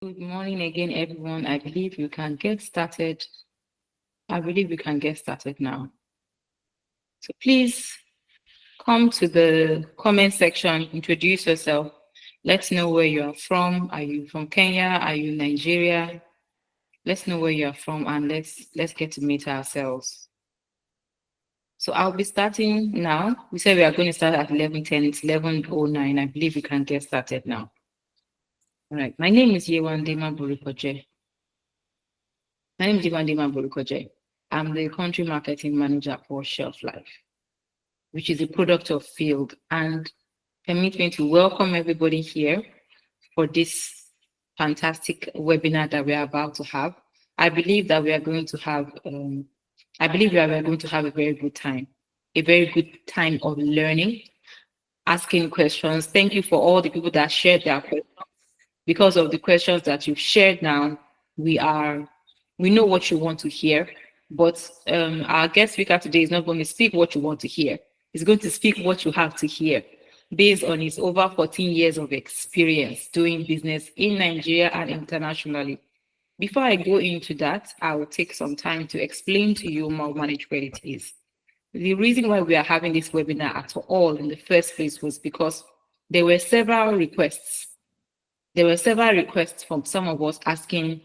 Good morning again, everyone. I believe we can get started. Now. So please come to the comment section, introduce yourself. Let's know where you are from. Are you from Kenya? Are you Nigeria? Let's know where you are from, and let's get to meet ourselves. So I'll be starting now. We said we are going to start at 11:10. It's 11:09. I believe we can get started now. All right. My name is Yewandema Burikoje. I'm the country marketing manager for ShelfLife, which is a product of Field. And permit me to welcome everybody here for this fantastic webinar that we are about to have. I believe that we are going to have a very good time of learning, asking questions. Thank you for all the people that shared their questions. Because of the questions that you've shared now, we know what you want to hear, but our guest speaker today is not going to speak what you want to hear. He's going to speak what you have to hear based on his over 14 years of experience doing business in Nigeria and internationally. Before I go into that, I will take some time to explain to you what managed credit is. The reason why we are having this webinar at all in the first place was because there were several requests. From some of us asking,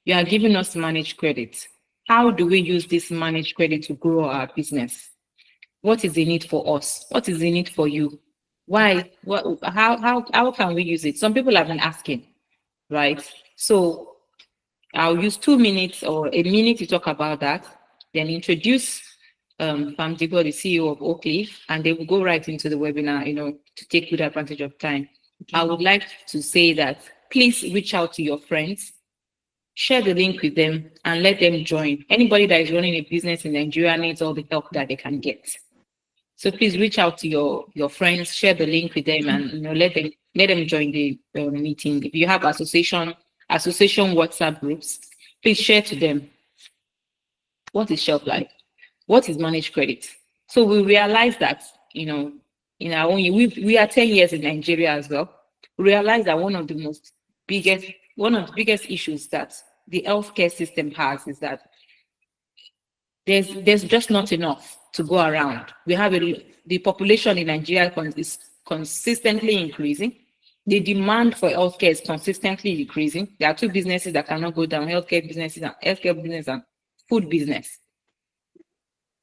you are giving us managed credit. How do we use this managed credit to grow our business? What is the need for us? What is the need for you? Why? How can we use it? Some people have been asking, right? So I'll use 2 minutes or a minute to talk about that, then introduce Adedipo, the CEO of Oakleaf, and they will go right into the webinar, to take good advantage of time. I would like to say that please reach out to your friends, share the link with them, and let them join. Anybody that is running a business in Nigeria needs all the help that they can get. So please reach out to your friends, share the link with them, and let them join the meeting. If you have association WhatsApp groups, please share to them. What is ShelfLife? What is managed credit? So we realize that in our own, we are 10 years in Nigeria as well. We realize that one of the biggest issues that the healthcare system has is that there's just not enough to go around. We have the population in Nigeria is consistently increasing. The demand for healthcare is consistently decreasing. There are two businesses that cannot go down: healthcare business and food business.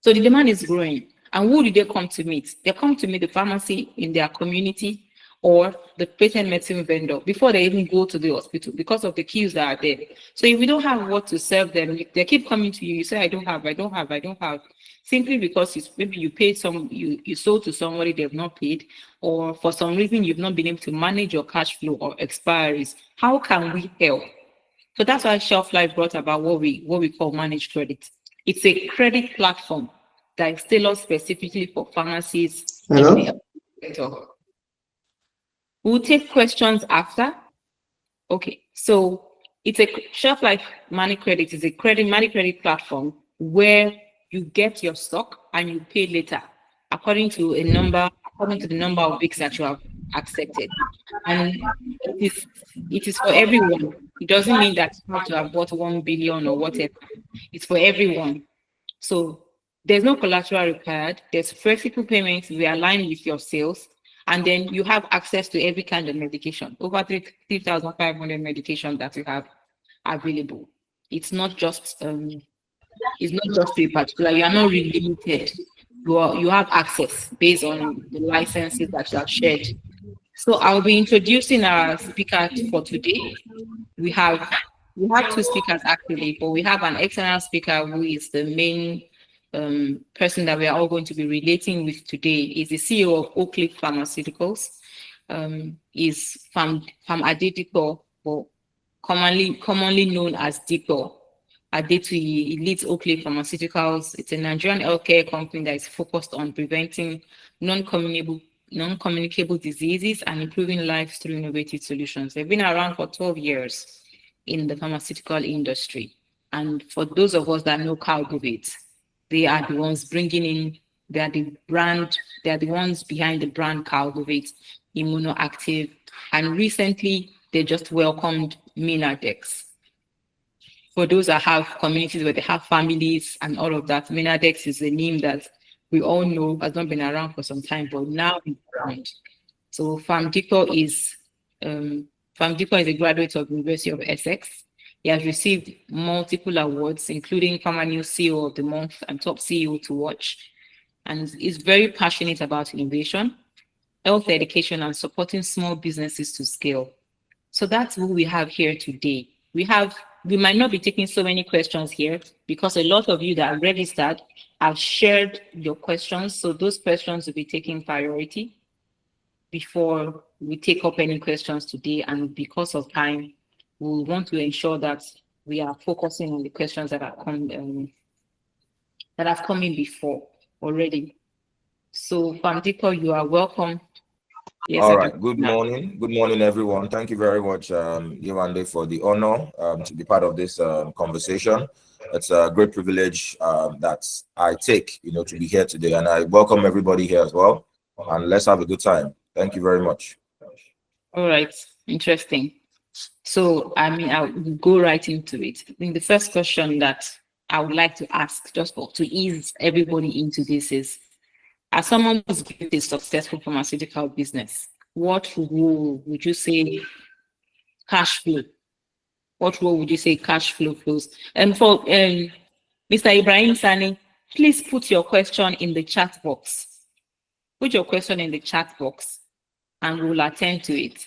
So the demand is growing. And who do they come to meet? They come to meet the pharmacy in their community or the patent medicine vendor before they even go to the hospital because of the queues that are there. So if we don't have what to serve them, they keep coming to you. You say, I don't have. Simply because maybe you paid you sold to somebody they've not paid, or for some reason you've not been able to manage your cash flow or expiries. How can we help? So that's why ShelfLife brought about what we call managed credit. It's a credit platform that is tailored specifically for pharmacies. Hello? We'll take questions after. Okay, so it's a ShelfLife Money Credit is a money credit platform where you get your stock and you pay later according to the number of weeks that you have accepted. And it is for everyone. It doesn't mean that you have to have bought 1 billion or whatever. It's for everyone. So there's no collateral required. There's flexible payments. We align with your sales. And then you have access to every kind of medication, over 3,500 medication that you have available. It's not just to a particular. You are not really limited. You have access based on the licenses that you have shared. So I'll be introducing our speaker for today. We have 2 speakers actually, but we have an external speaker who is the main person that we are all going to be relating with today. Is the CEO of Oakleaf Pharmaceuticals. Is Pharm Adedipo, or commonly known as Dipo Adetuyi. He leads Oakleaf Pharmaceuticals. It's a Nigerian healthcare company that is focused on preventing non-communicable diseases and improving lives through innovative solutions. They've been around for 12 years in the pharmaceutical industry. And for those of us that know Calgovate, they are the ones they are the ones behind the brand Calgovate, Immunoactive. And recently, they just welcomed Minadex. For those that have communities where they have families and all of that, Minadex is a name that we all know has not been around for some time, but now it's around. So Famdipo is a graduate of the University of Essex. He has received multiple awards, including Pharma News CEO of the Month and Top CEO to Watch, and is very passionate about innovation, health education, and supporting small businesses to scale. So that's who we have here today. We might not be taking so many questions here because a lot of you that are registered have shared your questions. So those questions will be taking priority before we take up any questions today. And because of time, we want to ensure that we are focusing on the questions that have come in before already. So Famdipo, you are welcome. Yes, all right. Good morning. Good morning, everyone. Thank you very much, Yewande, for the honor to be part of this conversation. It's a great privilege that I take, to be here today. And I welcome everybody here as well. And let's have a good time. Thank you very much. All right. Interesting. So, I'll go right into it. I think the first question that I would like to ask, just to ease everybody into this, is, as someone who's built a successful pharmaceutical business, what role would you say cash flow? What role would you say cash flow flows? And for Mr. Ibrahim Sani, please put your question in the chat box. Put your question in the chat box and we'll attend to it.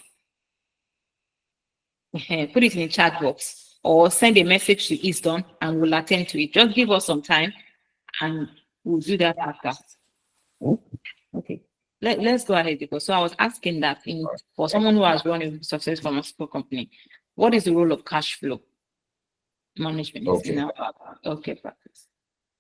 Put it in the chat box or send a message to Easton and we'll attend to it. Just give us some time and we'll do that after. Okay. Let's go ahead. So I was asking that for someone who has run a successful pharmaceutical company, what is the role of cash flow management in our practice?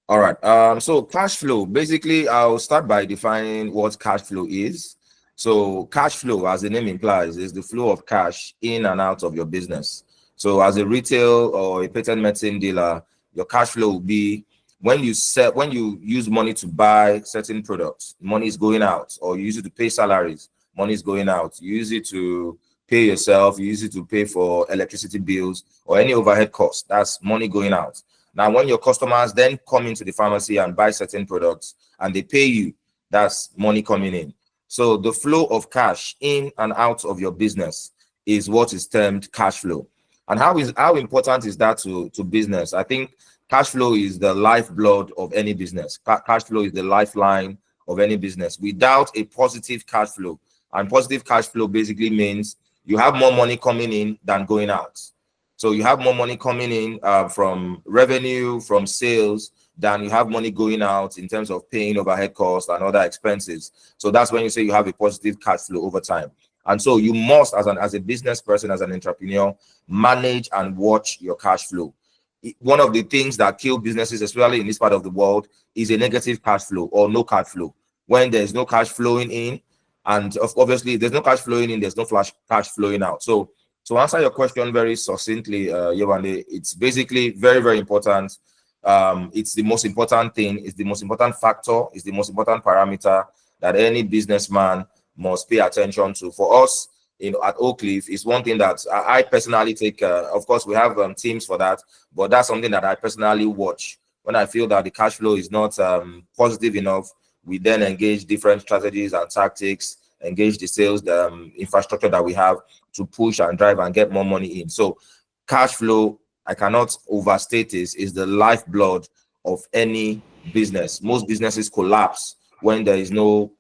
All right. So cash flow, basically, I'll start by defining what cash flow is. So cash flow, as the name implies, is the flow of cash in and out of your business. So as a retail or a patent medicine dealer, your cash flow will be when you use money to buy certain products, money is going out, or you use it to pay salaries, money is going out. You use it to pay yourself, you use it to pay for electricity bills or any overhead costs. That's money going out. Now, when your customers then come into the pharmacy and buy certain products and they pay you, that's money coming in. So the flow of cash in and out of your business is what is termed cash flow. And how important is that to business? I think cash flow is the lifeblood of any business. Cash flow is the lifeline of any business. Without a positive cash flow, and positive cash flow basically means you have more money coming in than going out. So you have more money coming in from revenue, from sales, than you have money going out in terms of paying overhead costs and other expenses. So that's when you say you have a positive cash flow over time. And so you must, as a business person, as an entrepreneur, manage and watch your cash flow. One of the things that kill businesses, especially in this part of the world, is a negative cash flow or no cash flow. When there's no cash flowing in, and obviously if there's no cash flowing in, there's no cash flowing out. So to answer your question very succinctly, Yewande, it's basically very, very important. It's the most important thing, it's the most important factor, it's the most important parameter that any businessman must pay attention to. For us, at Oakleaf, is one thing that I personally take. Of course, we have teams for that, but that's something that I personally watch. When I feel that the cash flow is not positive enough, we then engage different strategies and tactics, engage the sales, the infrastructure that we have to push and drive and get more money in. So cash flow, I cannot overstate this, is the lifeblood of any business. Most businesses collapse when there is no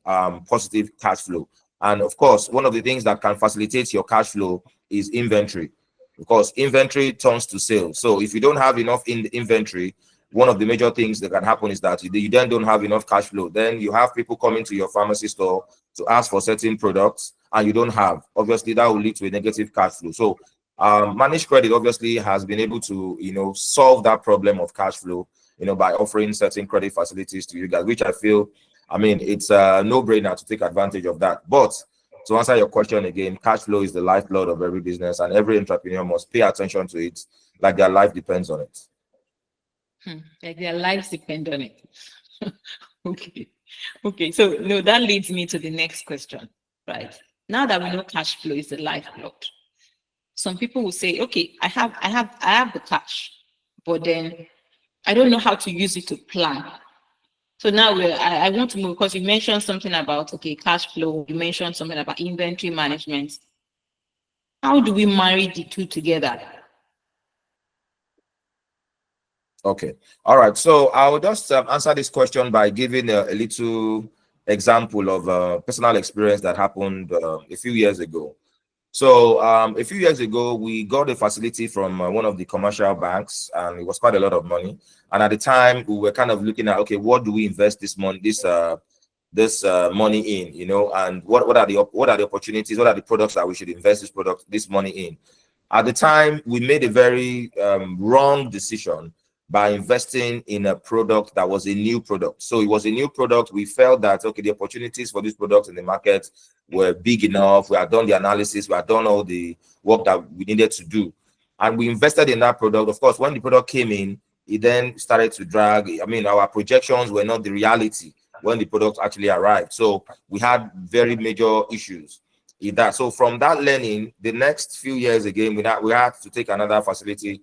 positive cash flow. And of course, one of the things that can facilitate your cash flow is inventory, because inventory turns to sales. So if you don't have enough in the inventory, one of the major things that can happen is that you then don't have enough cash flow. Then you have people coming to your pharmacy store to ask for certain products and you don't have. Obviously, that will lead to a negative cash flow. So managed credit obviously has been able to, solve that problem of cash flow, by offering certain credit facilities to you guys, which I feel, it's a no-brainer to take advantage of that. But to answer your question again, cash flow is the lifeblood of every business, and every entrepreneur must pay attention to it like their life depends on it. Like their lives depend on it. Okay. So that leads me to the next question, right? Now that we know cash flow is the lifeblood, some people will say, okay, I have the cash, but then I don't know how to use it to plan. So now I want to move, because you mentioned something about, okay, cash flow, you mentioned something about inventory management. How do we marry the two together? Okay. All right. So I'll just answer this question by giving a little example of a personal experience that happened a few years ago. So a few years ago, we got a facility from one of the commercial banks, and it was quite a lot of money. And at the time, we were kind of looking at, okay, what do we invest this money, this money in, and what are the opportunities, what are the products that we should invest this money in. At the time, we made a very wrong decision by investing in a product that was a new product. So it was a new product. We felt that, okay, the opportunities for this product in the market were big enough. We had done the analysis. We had done all the work that we needed to do. And we invested in that product. Of course, when the product came in, it then started to drag. I mean, our projections were not the reality when the product actually arrived. So we had very major issues in that. So from that learning, the next few years again, we had to take another facility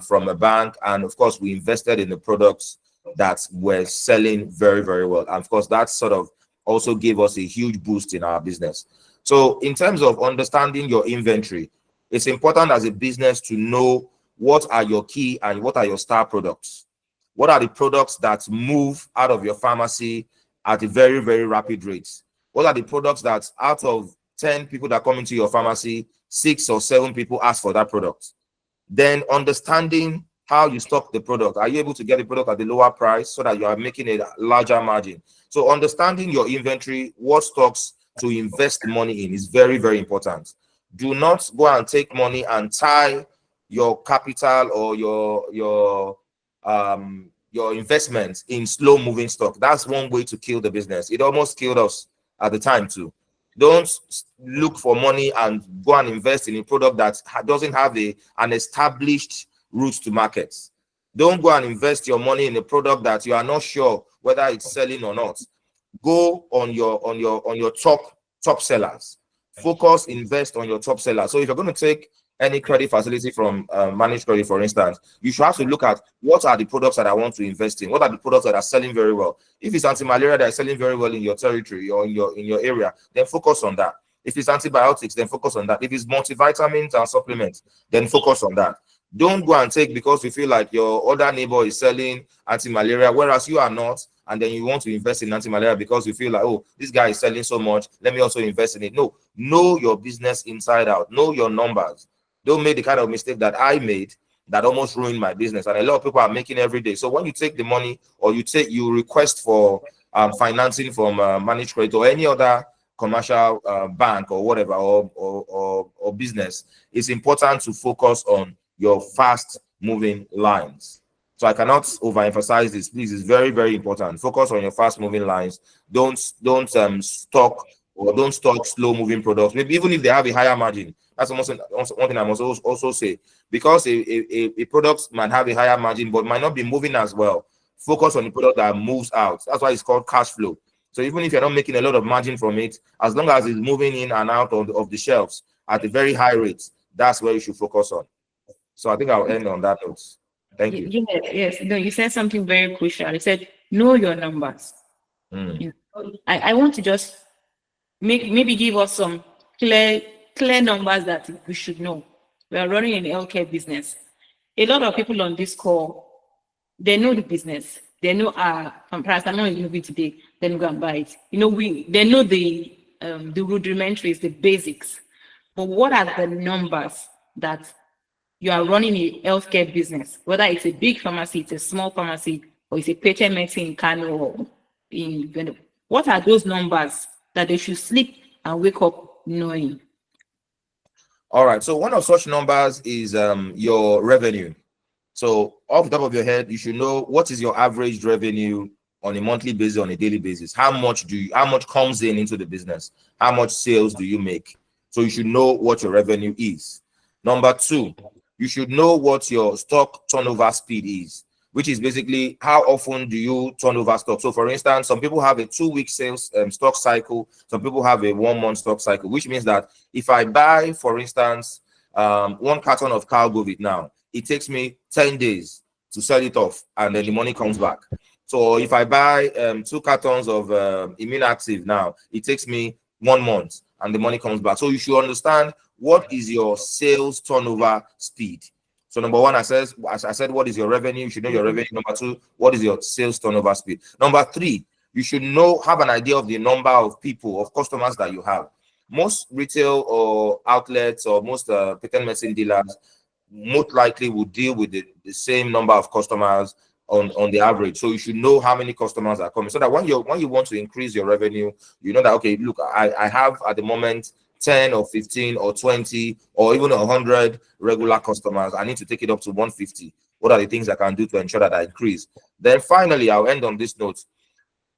from a bank, and of course we invested in the products that were selling very, very well. And of course that sort of also gave us a huge boost in our business. So in terms of understanding your inventory, it's important as a business to know what are your key and what are your star products. What are the products that move out of your pharmacy at a very, very rapid rate? What are the products that out of 10 people that come into your pharmacy, 6 or 7 people ask for that product? Then understanding how you stock the product. Are you able to get the product at the lower price so that you are making a larger margin? So understanding your inventory, what stocks to invest money in, is very, very important. Do not go and take money and tie your capital or your investments in slow moving stock. That's one way to kill the business. It almost killed us at the time too. Don't look for money and go and invest in a product that doesn't have an established route to markets. Don't go and invest your money in a product that you are not sure whether it's selling or not. Go on your top sellers. Focus, invest on your top sellers. So if you're going to take any credit facility from managed credit, for instance, you should have to look at what are the products that I want to invest in. What are the products that are selling very well? If it's anti-malaria that is selling very well in your territory or in your area, then focus on that. If it's antibiotics, then focus on that. If it's multivitamins and supplements, then focus on that. Don't go and take because you feel like your other neighbor is selling anti-malaria, whereas you are not, and then you want to invest in anti-malaria because you feel like, oh, this guy is selling so much, let me also invest in it. No, know your business inside out. Know your numbers. Don't make the kind of mistake that I made that almost ruined my business, and a lot of people are making every day. So when you take the money or you request for financing from managed credit or any other commercial bank or whatever or business, it's important to focus on your fast moving lines. So I cannot overemphasize this. Please, it's very, very important. Focus on your fast moving lines. Don't stock slow moving products. Maybe even if they have a higher margin. That's almost one thing I must also say. Because a product might have a higher margin but might not be moving as well. Focus on the product that moves out. That's why it's called cash flow. So even if you're not making a lot of margin from it, as long as it's moving in and out of the shelves at a very high rate, that's where you should focus on. So I think I'll end on that note. Thank you. Yes. No, you said something very crucial. You said, know your numbers. I want to just maybe give us some clear numbers that we should know. We are running an healthcare business. A lot of people on this call, they know the business. They know from price. I'm not moving today. Then go and buy it. They know the rudimentaries, the basics. But what are the numbers that you are running a healthcare business? Whether it's a big pharmacy, it's a small pharmacy, or it's a patient medicine in Kano or in what are those numbers that they should sleep and wake up knowing? All right. So one of such numbers is your revenue. So off the top of your head, you should know what is your average revenue on a monthly basis, on a daily basis. How much comes into the business? How much sales do you make? So you should know what your revenue is. Number 2, you should know what your stock turnover speed is, which is basically how often do you turn over stock. So for instance, some people have a 2-week sales stock cycle. Some people have a 1-month stock cycle, which means that if I buy, for instance, 1 carton of Calgovit now, it takes me 10 days to sell it off, and then the money comes back. So if I buy 2 cartons of Immune Active now, it takes me 1 month, and the money comes back. So you should understand what is your sales turnover speed. So number one, as I said, what is your revenue? You should know your revenue. Number 2, what is your sales turnover speed? Number 3, you should have an idea of the number of people, of customers that you have. Most retail or outlets or most patent medicine dealers most likely will deal with the same number of customers on the average. So you should know how many customers are coming, so that when you want to increase your revenue, you know that, okay, look, I have at the moment 10 or 15 or 20 or even 100 regular customers. I need to take it up to 150. What are the things I can do to ensure that I increase? Then finally, I'll end on this note.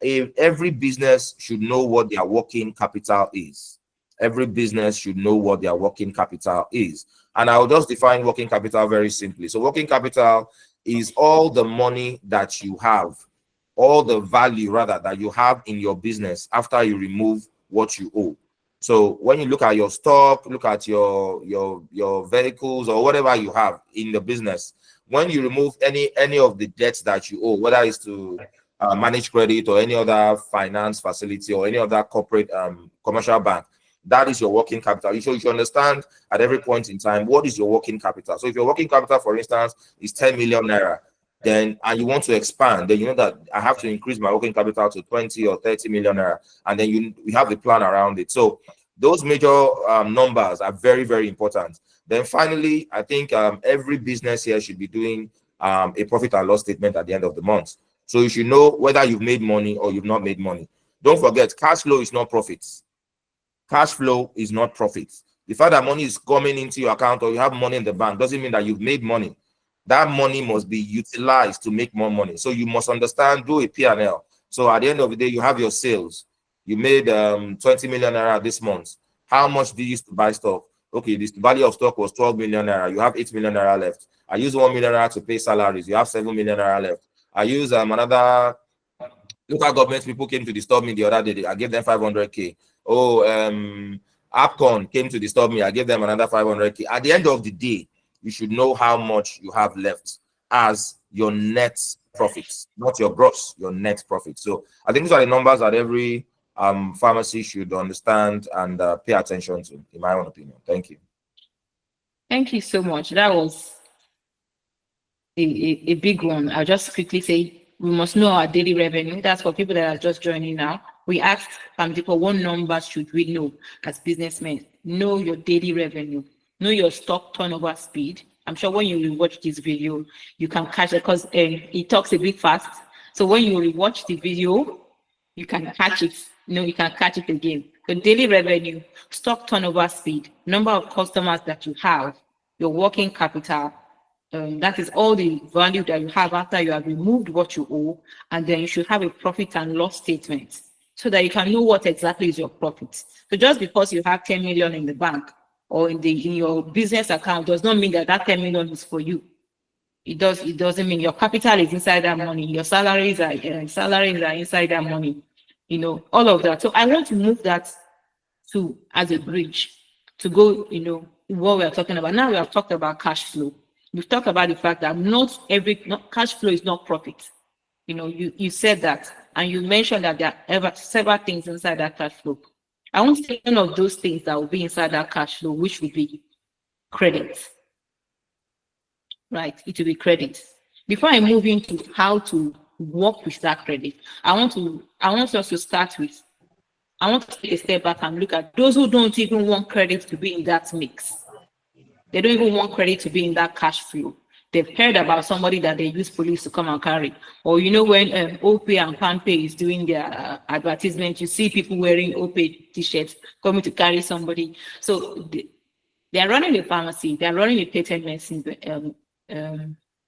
Every business should know what their working capital is. Every business should know what their working capital is. And I'll just define working capital very simply. So working capital is all the money that you have, all the value rather that you have in your business after you remove what you owe. So when you look at your stock, look at your vehicles or whatever you have in the business, when you remove any of the debts that you owe, whether it's to manage credit or any other finance facility or any other corporate commercial bank, that is your working capital. You should understand at every point in time what is your working capital. So if your working capital, for instance, is 10 million naira, then and you want to expand, then you know that I have to increase my working capital to 20 or 30 million naira, and then you have the plan around it. So those major numbers are very, very important. Then finally, I think every business here should be doing a profit and loss statement at the end of the month. So you should know whether you've made money or you've not made money. Don't forget, cash flow is not profits. Cash flow is not profit. The fact that money is coming into your account or you have money in the bank doesn't mean that you've made money. That money must be utilized to make more money. So you must understand, do a P&L. So at the end of the day, you have your sales. You made 20 million naira this month. How much do you use to buy stock? Okay, this value of stock was 12 million naira. You have 8 million naira left. I use 1 million naira to pay salaries. You have 7 million naira left. I use another local government people came to disturb me the other day. I gave them 500k. Oh, AppCon came to disturb me. I gave them another 500k. At the end of the day, you should know how much you have left as your net profits, not your gross, your net profit. So I think these are the numbers that every pharmacy should understand and pay attention to, in my own opinion. Thank you. Thank you so much. That was a big one. I'll just quickly say we must know our daily revenue. That's for people that are just joining now. We asked Adedipo, what numbers should we know as businessmen? Know your daily revenue. Know your stock turnover speed. I'm sure when you watch this video, you can catch it because it talks a bit fast. So when you rewatch the video, you can catch it. You can catch it again. The daily revenue, stock turnover speed, number of customers that you have, your working capital. That is all the value that you have after you have removed what you owe, and then you should have a profit and loss statement so that you can know what exactly is your profit. So just because you have 10 million in the bank or in your business account does not mean that 10 million is for you. It doesn't mean your capital is inside that money. Your salaries are inside that money. All of that. So I want to move that as a bridge to go, what we are talking about. Now we have talked about cash flow. We've talked about the fact that not cash flow is not profit. You said that, and you mentioned that there are several things inside that cash flow. I want to say one of those things that will be inside that cash flow, which will be credit. Right? It will be credit. Before I move into how to work with that credit, I want us to start with, I want to take a step back and look at those who don't even want credit to be in that mix. They don't even want credit to be in that cash flow. They've heard about somebody that they use police to come and carry. Or when OPay and PanPay is doing their advertisement, you see people wearing OPay t-shirts coming to carry somebody. So they are running a pharmacy, they are running a patent medicine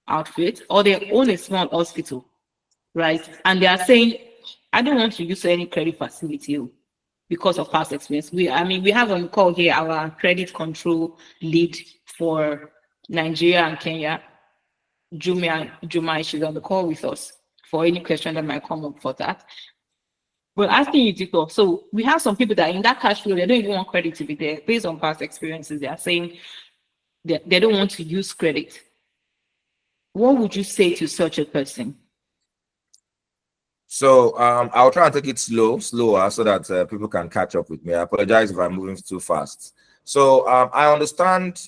outfit, or they own a small hospital, right? And they are saying, I don't want to use any credit facility because of past experience. We have on call here our credit control lead for Nigeria and Kenya, Juma, she's on the call with us for any question that might come up for that. We're asking you, Diko. So we have some people that in that cash flow, they don't even want credit to be there based on past experiences. They are saying, they don't want to use credit. What would you say to such a person? So I'll try and take it slower, so that people can catch up with me. I apologize if I'm moving too fast. So I understand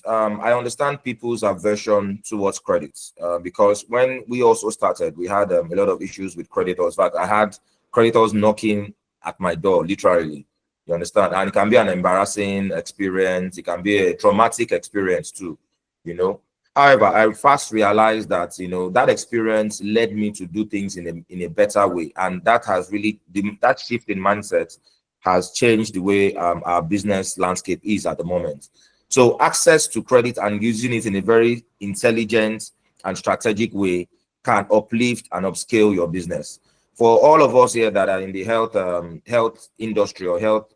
people's aversion towards credit, because when we also started, we had a lot of issues with creditors. In fact, I had creditors knocking at my door, literally. You understand? And it can be an embarrassing experience. It can be a traumatic experience too, you know. However, I fast realized that, that experience led me to do things in a better way. And that has really, that shift in mindset has changed the way our business landscape is at the moment. So access to credit and using it in a very intelligent and strategic way can uplift and upscale your business. For all of us here that are in the health industry or health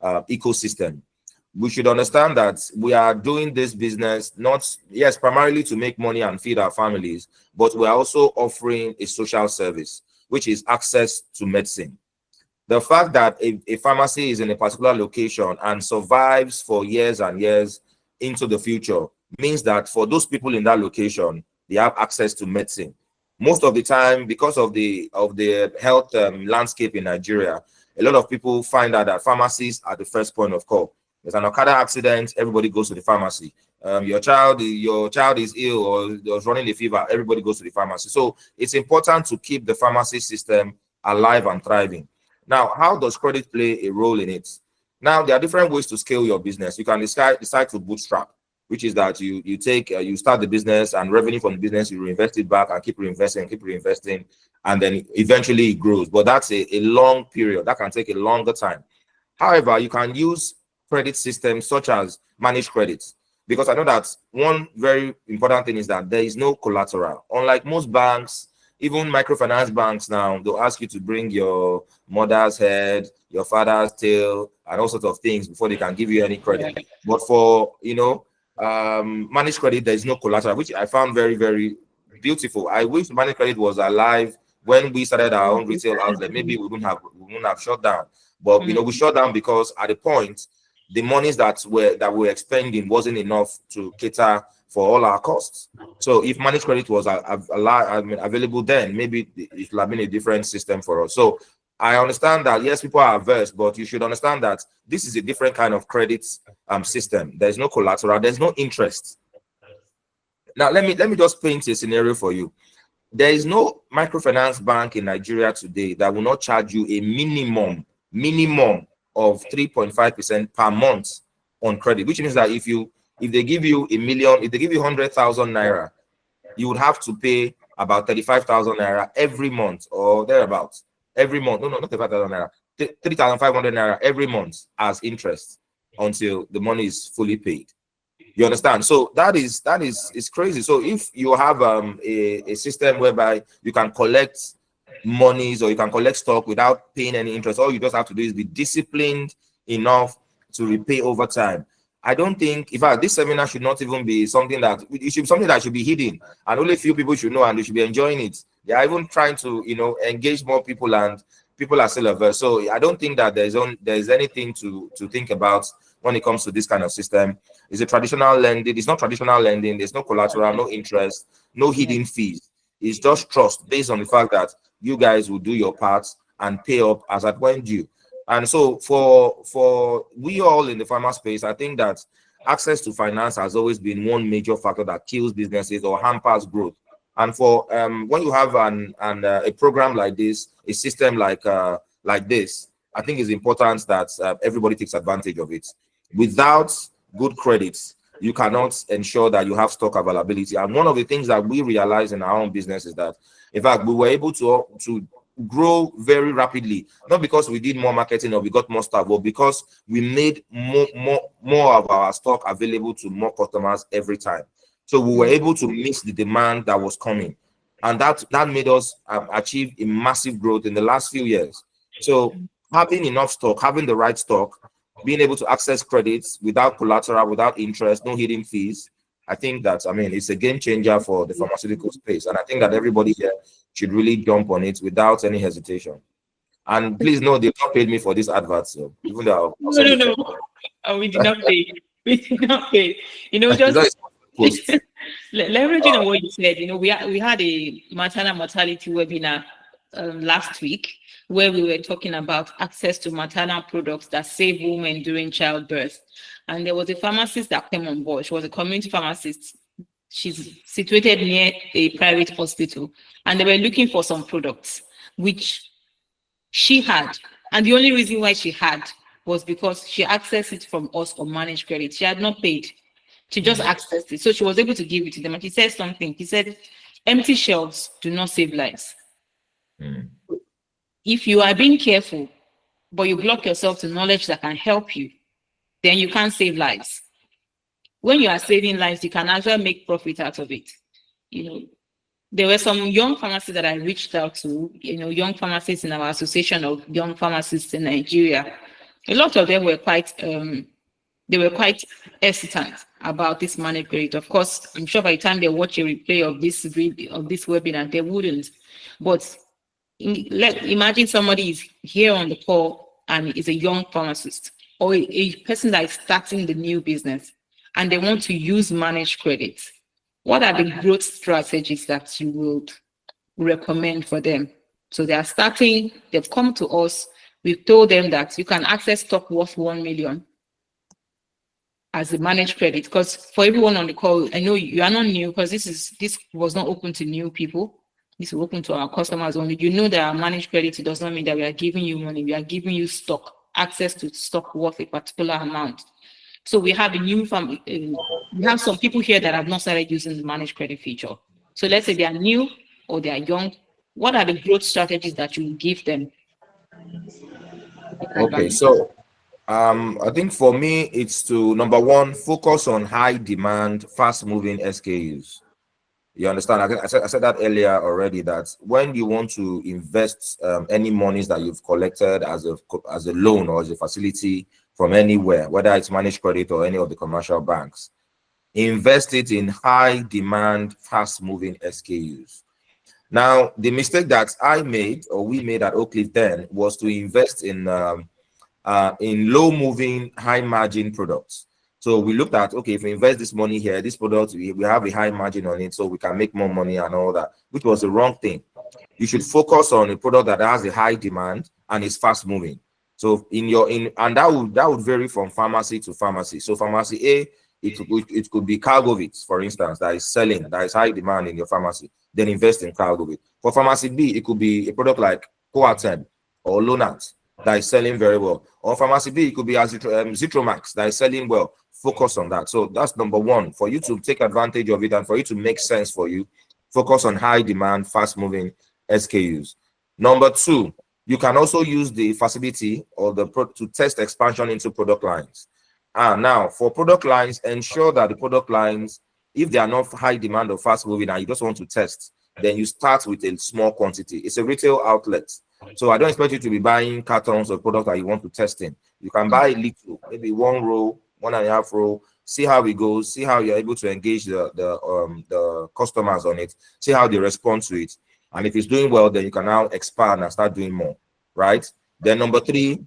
ecosystem, we should understand that we are doing this business not, yes, primarily to make money and feed our families, but we are also offering a social service, which is access to medicine. The fact that a pharmacy is in a particular location and survives for years and years into the future means that for those people in that location, they have access to medicine. Most of the time, because of the health landscape in Nigeria, a lot of people find out that pharmacies are the first point of call. There's an Okada accident, everybody goes to the pharmacy. Your child is ill or was running a fever, everybody goes to the pharmacy. So it's important to keep the pharmacy system alive and thriving. Now, how does credit play a role in it? Now, there are different ways to scale your business. You can decide to bootstrap, which is that you start the business, and revenue from the business, you reinvest it back and keep reinvesting, and then eventually it grows. But that's a long period. That can take a longer time. However, you can use credit systems such as managed credits, because I know that one very important thing is that there is no collateral. Unlike most banks, even microfinance banks now, they'll ask you to bring your mother's head, your father's tail, and all sorts of things before they can give you any credit. But for managed credit, there is no collateral, which I found very, very beautiful. I wish managed credit was alive when we started our own retail outlet. Maybe we wouldn't have shut down. But we shut down because at the point, the monies that we're expending wasn't enough to cater for all our costs. So if managed credit was available then, maybe it would have been a different system for us. So I understand that, yes, people are averse, but you should understand that this is a different kind of credit system. There's no collateral, there's no interest. Now, let me just paint a scenario for you. There is no microfinance bank in Nigeria today that will not charge you a minimum of 3.5% per month on credit, which means that if they give you a million, if they give you 100,000 naira, you would have to pay about 35,000 naira every month or thereabouts. Every month, no, not 35,000 naira, 3,500 naira every month as interest until the money is fully paid. You understand? So that is crazy. So if you have a system whereby you can collect monies or you can collect stock without paying any interest, all you just have to do is be disciplined enough to repay over time. I don't think, in fact, this seminar should not even be something that should be hidden, and only a few people should know, and they should be enjoying it. They are even trying to engage more people, and people are still averse. So I don't think that there's anything to think about when it comes to this kind of system. It's a traditional lending. It's not traditional lending. There's no collateral, no interest, no hidden fees. It's just trust based on the fact that you guys will do your part and pay up as at when due. And so for we all in the pharma space, I think that access to finance has always been one major factor that kills businesses or hampers growth. And for when you have a program like this, a system like this, I think it's important that everybody takes advantage of it. Without good credits, you cannot ensure that you have stock availability. And one of the things that we realize in our own business is that, in fact, we were able to grow very rapidly, not because we did more marketing or we got more stuff, but because we made more of our stock available to more customers every time. So we were able to meet the demand that was coming, and that made us achieve a massive growth in the last few years. So having enough stock, having the right stock, being able to access credits without collateral, without interest, no hidden fees, I think that, it's a game changer for the pharmaceutical space. And I think that everybody here should really jump on it without any hesitation. And please know, they've not paid me for this advert. So even though no, we did not pay. We did not pay. Just post. Leveraging on what you said, we had a maternal mortality webinar last week where we were talking about access to maternal products that save women during childbirth. And there was a pharmacist that came on board. She was a community pharmacist. She's situated near a private hospital, and they were looking for some products which she had. And the only reason why she had was because she accessed it from us on managed credit. She had not paid. She just accessed it. So she was able to give it to them. And he said something. He said, empty shelves do not save lives. If you are being careful, but you block yourself to knowledge that can help you, then you can't save lives. When you are saving lives, you can actually make profit out of it. There were some young pharmacists that I reached out to, young pharmacists in our association of young pharmacists in Nigeria. A lot of them were quite hesitant about this managed credit. Of course, I'm sure by the time they watch a replay of this webinar, they wouldn't. But imagine somebody is here on the call and is a young pharmacist or a person that is starting the new business and they want to use managed credit. What are the growth strategies that you would recommend for them? So they are starting, they've come to us, we've told them that you can access stock worth 1 million as a managed credit. Because for everyone on the call, I know you are not new because this was not open to new people. This is open to our customers only. You know that our managed credit, it does not mean that we are giving you money. We are giving you stock, access to stock worth a particular amount. So we have we have some people here that have not started using the managed credit feature. So let's say they are new or they are young. What are the growth strategies that you give them? Okay, so I think for me, it's to, number one, focus on high demand, fast moving SKUs. You understand? I said that earlier already, that when you want to invest any monies that you've collected as a loan or as a facility from anywhere, whether it's managed credit or any of the commercial banks, invest it in high demand, fast moving SKUs. Now, the mistake that I made or we made at Oakleaf then was to invest in low moving, high margin products. So we looked at, okay, if we invest this money here, this product, we have a high margin on it, so we can make more money and all that, which was the wrong thing. You should focus on a product that has a high demand and is fast moving. So and that would vary from pharmacy to pharmacy. So pharmacy A, it could be Cargovit, for instance, that is selling, that is high demand in your pharmacy. Then invest in Cargovit. For pharmacy B, it could be a product like Coartem or Lonat that is selling very well. Or pharmacy B, it could be Zitromax that is selling well. Focus on that. So that's number one, for you to take advantage of it and for it to make sense for you. Focus on high demand, fast moving SKUs. Number two, you can also use the facility or to test expansion into product lines. Now, for product lines, ensure that the product lines, if they are not high demand or fast moving and you just want to test, then you start with a small quantity. It's a retail outlet. So I don't expect you to be buying cartons of product that you want to test in. You can buy little, maybe 1 row, 1.5 row, see how it goes, see how you're able to engage the customers on it, see how they respond to it. And if it's doing well, then you can now expand and start doing more, right? Then number three,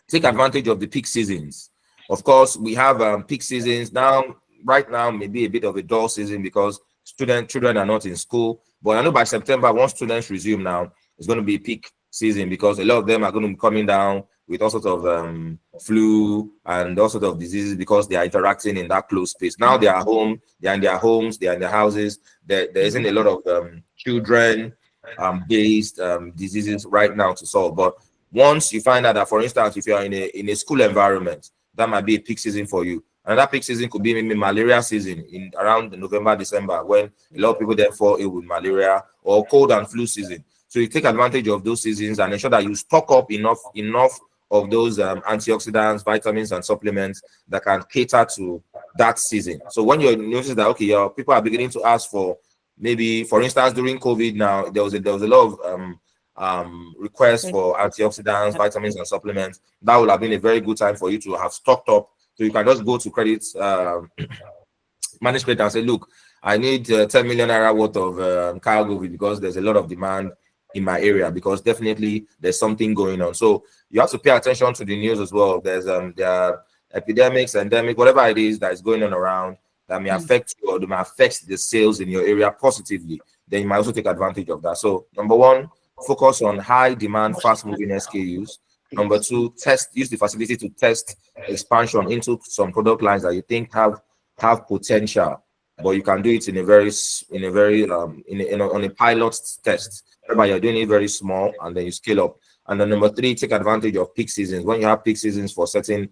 take advantage of the peak seasons. Of course, we have peak seasons now. Right now, maybe a bit of a dull season because children are not in school. But I know by September, once students resume now, it's going to be peak season because a lot of them are going to be coming down with all sorts of flu and all sorts of diseases because they are interacting in that closed space. Now they are home, they are in their homes, they are in their houses. There isn't a lot of children based diseases right now to solve. But once you find out that, for instance, if you are in a school environment, that might be a peak season for you. And that peak season could be maybe malaria season in around November, December, when a lot of people then fall ill with malaria, or cold and flu season. So you take advantage of those seasons and ensure that you stock up enough of those antioxidants, vitamins, and supplements that can cater to that season. So when you notice that, okay, your people are beginning to ask for, maybe, for instance, during COVID now, there was a lot of requests for antioxidants, vitamins, and supplements. That would have been a very good time for you to have stocked up. So you can just go to credit management and say, look, I need 10 million naira worth of cargo because there's a lot of demand in my area, because definitely there's something going on. So you have to pay attention to the news as well. There are epidemics, endemic, whatever it is that is going on around that may affect you or that may affect the sales in your area positively, then you might also take advantage of that. So number one, focus on high demand, fast moving SKUs. Number two, use the facility to test expansion into some product lines that you think have potential, but you can do it on a pilot test, whereby you're doing it very small and then you scale up. And then number three, take advantage of peak seasons. When you have peak seasons for certain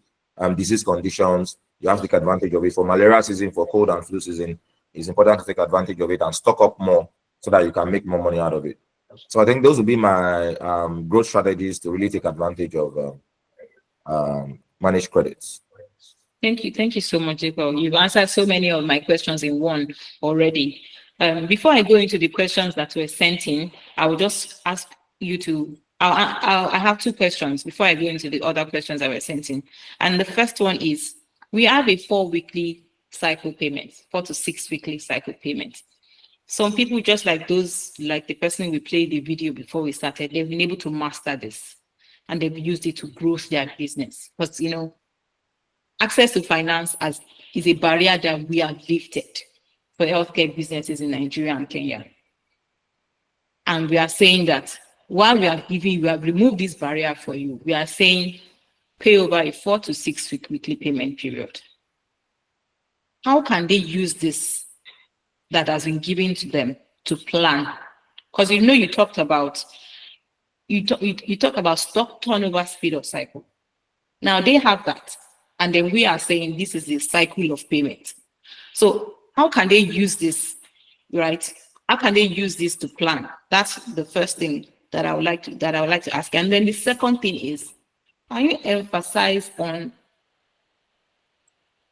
disease conditions, you have to take advantage of it. For malaria season, for cold and flu season, it's important to take advantage of it and stock up more so that you can make more money out of it. So I think those would be my growth strategies to really take advantage of managed credits. Thank you so much, Jacob. You've answered so many of my questions in one already. Before I go into the questions that were sent in, I will just ask you to. I have two questions before I go into the other questions that were sent in. And the first one is: we have a 4-weekly cycle payment, 4 to 6 weekly cycle payment. Some people, just like the person we played the video before we started, they've been able to master this and they've used it to grow their business. But access to finance is a barrier that we have lifted for healthcare businesses in Nigeria and Kenya. And we are saying that while we have removed this barrier for you, we are saying pay over a 4 to 6 week weekly payment period. How can they use this that has been given to them to plan? Because you talked about stock turnover, speed of cycle. Now they have that, and then we are saying this is the cycle of payment. So how can they use this, right? How can they use this to plan? That's the first thing that I would like to ask. And then the second thing is, can you emphasize on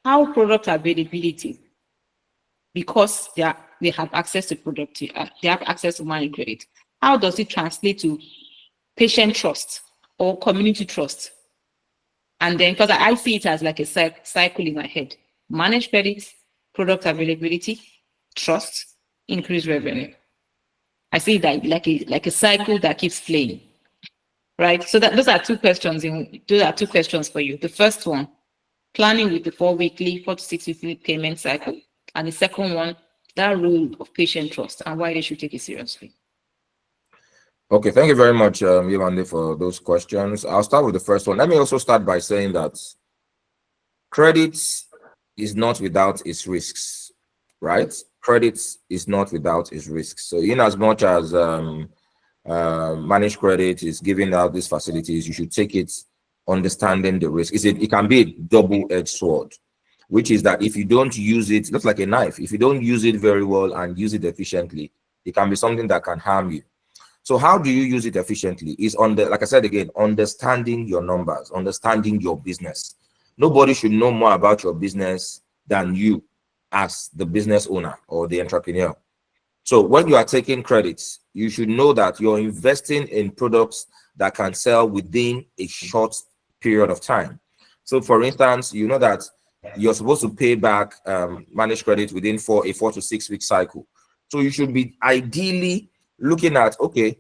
how product availability, because they have access to they have access to money credit, how does it translate to patient trust or community trust? And then, because I see it as like a cycle in my head: managed credit, product availability, trust, increased revenue. I see that like a cycle that keeps playing, right? So those are two questions. Those are two questions for you. The first one, planning with the 4 to 6 weekly payment cycle, and the second one, that role of patient trust and why they should take it seriously. Okay, thank you very much, Yewande, for those questions. I'll start with the first one. Let me also start by saying that credit is not without its risks, right? Credit is not without its risks. So in as much as managed credit is giving out these facilities, you should take it understanding the risk. It can be a double-edged sword, which is that if you don't use it, looks like a knife. If you don't use it very well and use it efficiently, it can be something that can harm you. So how do you use it efficiently? Is like I said again, understanding your numbers, understanding your business. Nobody should know more about your business than you as the business owner or the entrepreneur. So when you are taking credits, you should know that you're investing in products that can sell within a short period of time. So for instance, you know that you're supposed to pay back managed credit within a 4 to 6 week cycle. So you should be ideally looking at, okay,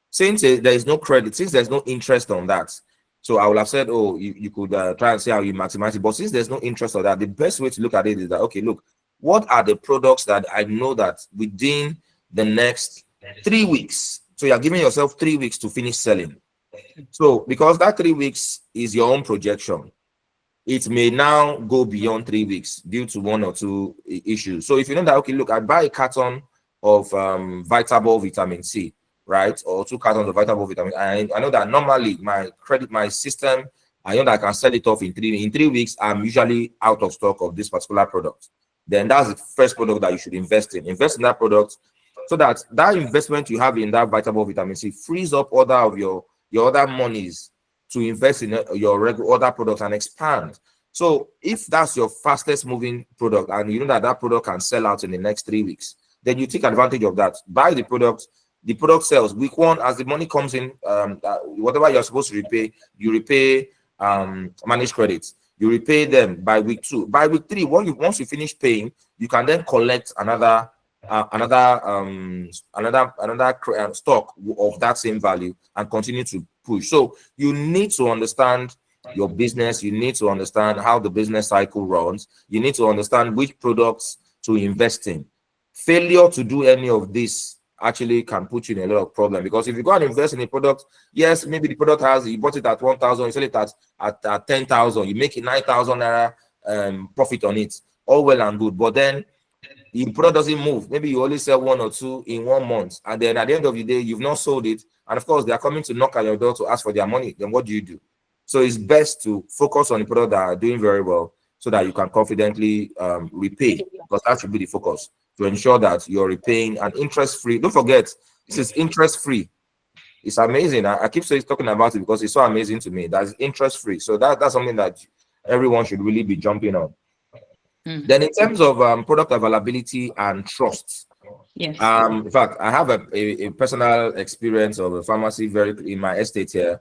since there is no credit, since there's no interest on that, so I would have said, oh, you could try and see how you maximize it. But since there's no interest on that, the best way to look at it is that, okay, look, what are the products that I know that within the next 3 weeks, so you're giving yourself 3 weeks to finish selling. So because that 3 weeks is your own projection, it may now go beyond 3 weeks due to 1 or 2 issues. So if you know that, okay, look, I buy a carton of Vitabol vitamin C, right, or 2 cartons of Vitabol vitamin. I know that normally my system, I know that I can sell it off in 3 weeks. I'm usually out of stock of this particular product. Then that's the first product that you should invest in. Invest in that product so that investment you have in that Vitabol vitamin C frees up other of your other monies to invest in your regular other products and expand. So if that's your fastest moving product and you know that product can sell out in the next 3 weeks, then you take advantage of that. Buy the product sells week 1. As the money comes in, whatever you're supposed to repay, you repay managed credits. You repay them by week 2. By week 3, once you finish paying, you can then collect another stock of that same value and continue to push. So you need to understand your business. You need to understand how the business cycle runs. You need to understand which products to invest in. Failure to do any of this actually can put you in a lot of problem, because if you go and invest in a product, yes, maybe the product has, you bought it at 1,000, you sell it at 10,000, you make a 9,000 naira profit on it, all well and good, but then the product doesn't move. Maybe you only sell one or two in 1 month, and then at the end of the day, you've not sold it, and of course, they are coming to knock at your door to ask for their money. Then what do? So it's best to focus on the product that are doing very well, so that you can confidently repay, because that should be the focus, to ensure that you're repaying an interest-free. Don't forget, this is interest-free. It's amazing. I keep talking about it because it's so amazing to me. That's interest-free. So that's something that everyone should really be jumping on. Then in terms of product availability and trust, yes. In fact, I have a personal experience of a pharmacy in my estate here,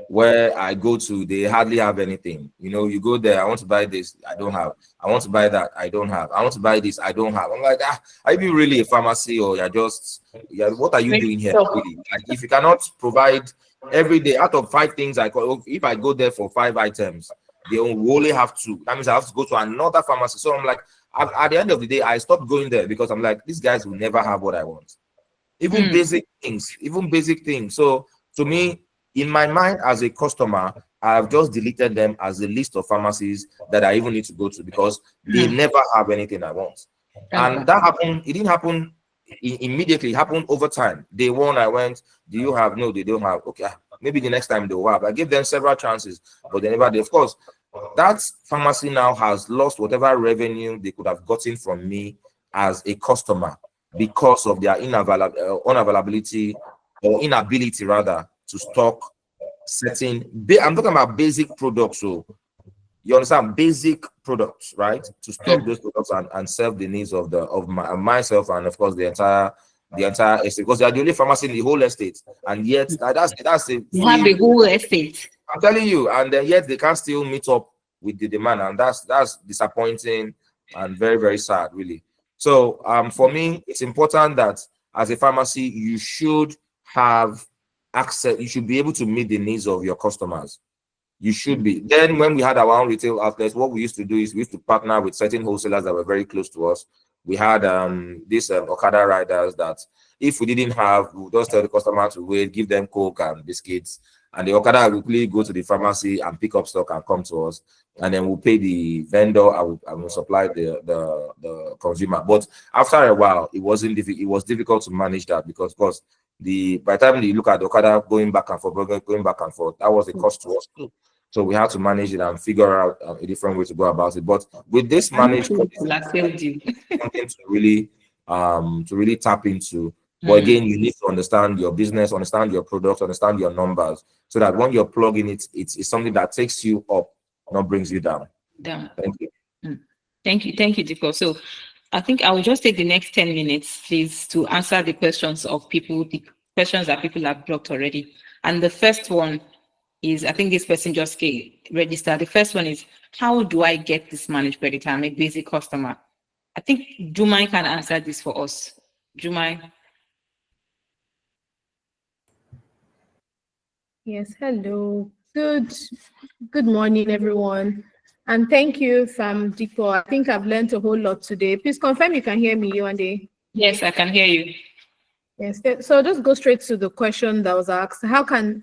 where I go to, they hardly have anything. You know, you go there, I want to buy this, I don't have. I want to buy that, I don't have. I want to buy this, I don't have. I'm like, are you really a pharmacy, or you're just, what are you doing here? Really? Like, if you cannot provide every day, out of 5 things if I go there for 5 items, they only have 2. That means I have to go to another pharmacy. So I'm like, at the end of the day, I stopped going there, because I'm like, these guys will never have what I want. Even basic things. So to me, in my mind as a customer, I've just deleted them as a list of pharmacies that I even need to go to, because they never have anything I want. And that happened. It didn't happen immediately. It happened over time. Day 1, I went, do you have? No, they don't have. Okay, maybe the next time they'll have. I gave them several chances, but they never did. Of course, that pharmacy now has lost whatever revenue they could have gotten from me as a customer, because of their unavailability, or inability rather, to stock certain, I'm talking about basic products. So you understand, basic products, right? To stock those products and serve the needs of myself, and of course the entire estate, because they are the only pharmacy in the whole estate, and yet that's a you have the whole estate. I'm telling you, and then yet they can't still meet up with the demand, and that's disappointing and very, very sad, really. So for me, it's important that as a pharmacy, you should have access. You should be able to meet the needs of your customers. You should be. Then when we had our own retail outlets, what we used to do is we used to partner with certain wholesalers that were very close to us. We had these Okada riders that if we didn't have, we would just tell the customer to wait, give them Coke and biscuits, and the Okada will quickly go to the pharmacy and pick up stock and come to us, and then we'll pay the vendor and we'll supply the consumer. But after a while, it was difficult to manage that, because of course by the time you look at the Okada going back and forth, that was a cost to us too. So we had to manage it and figure out a different way to go about it. But with this managed, something to really tap into. But again, you need to understand your business, understand your products, understand your numbers, so that when you're plugging it, it's something that takes you up, not brings you down. Thank you. Thank you, Adedipo. So I think I will just take the next 10 minutes, please, to answer the questions of people, the questions that people have blocked already. And the first one is, I think this person just registered. The first one is, how do I get this managed credit? I'm a basic customer. I think Jumai can answer this for us. Jumai. Yes, hello. Good morning, everyone. And thank you, Adedipo. I think I've learned a whole lot today. Please confirm you can hear me, Yewande. Yes, I can hear you. Yes, so just go straight to the question that was asked. How can,